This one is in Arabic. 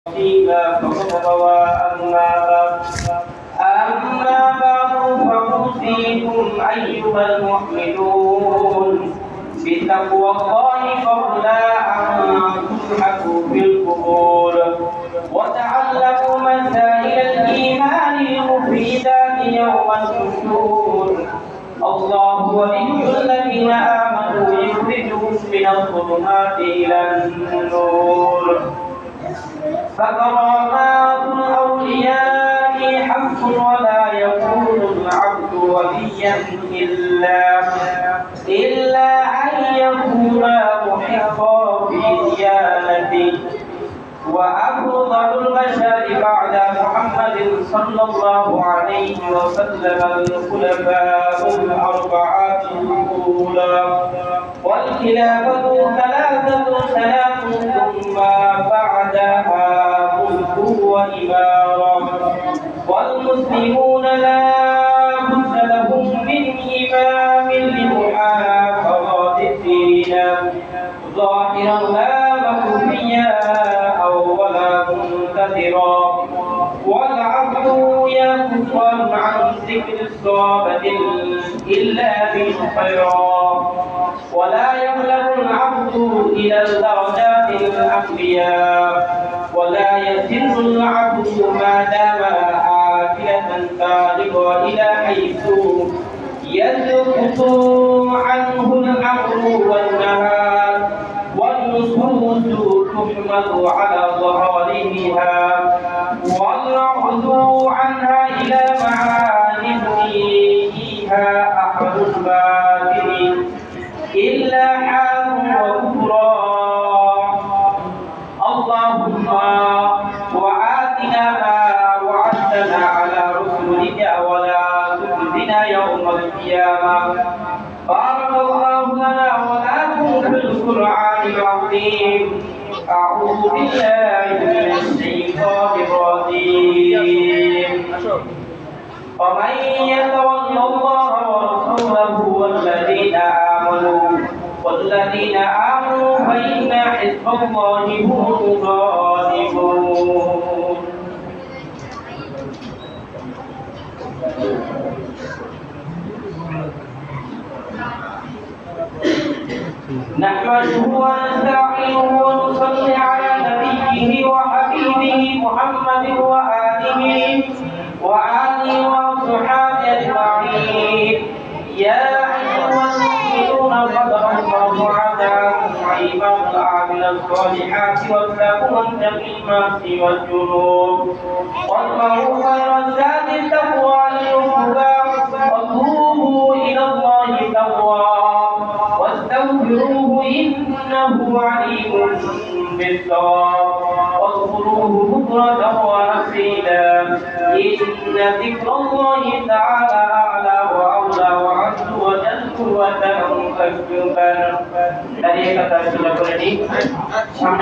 فقد روى أما بعد فأوصيكم أيها المؤمنون بتقوى الله قبل أن تلحقوا بالقبور وتعلموا مسائل الإيمان المفيدات يوم النشور. الله ولي الذين آمنوا يخرجهم من الظلمات إلى النور. فكرامات الأولياء حق ولا يكون العبد وليا إلا أن يكون محقا في ديانته. وأفضل البشر بعد محمد صلى الله عليه وسلم الخلفاء الأربعة الأولى والخلافة 3 سنوات ثم بعدها ملك وإمارة والمسلمون لا بد لهم من إمام لمحافظة الدين ظاهرا لا مخفيا ولا منتظرا والعبد يكفر عن ذكر الصحابة إلا بالخيرات ولا يبلغ العبد إلى الدرجات الأنبياء ولا يسر العبد ما دام عاقلة بالغا إلى حيث يسقط عنه الأمر والنهار والنصوص تحمل على ظهارها والرعد عنها إلى معانيها أحد الباطل إلا حال وكفرا. اللهم وآتنا ما وعدتنا على رسلك ولا تخزنا يوم القيامة. بارك الله لنا ولكم في القرآن العظيم. أعوذ بالله من الشيطان الرجيم. ومن يتول الله ورسوله والذين آمنوا فإن حزب الله هم الغالبون. نحمده ونستعينه ونصلي على نبيه وحبيبه محمد وآله وصحبه أجمعين. يا أيها المؤمنون قد الله عليكم عباد الأعمال الصالحات واتقوا أن تقي المعاصي والذنوب واتقوا خير الزاد التقوى للهدى وتوبوا إلى الله توابا واستغفروه إنه عليم بالصواب واذكروه بكرة وأصيلا. إن ذكر الله تعالى أعلى وأولى وعز وجل وتنفذ.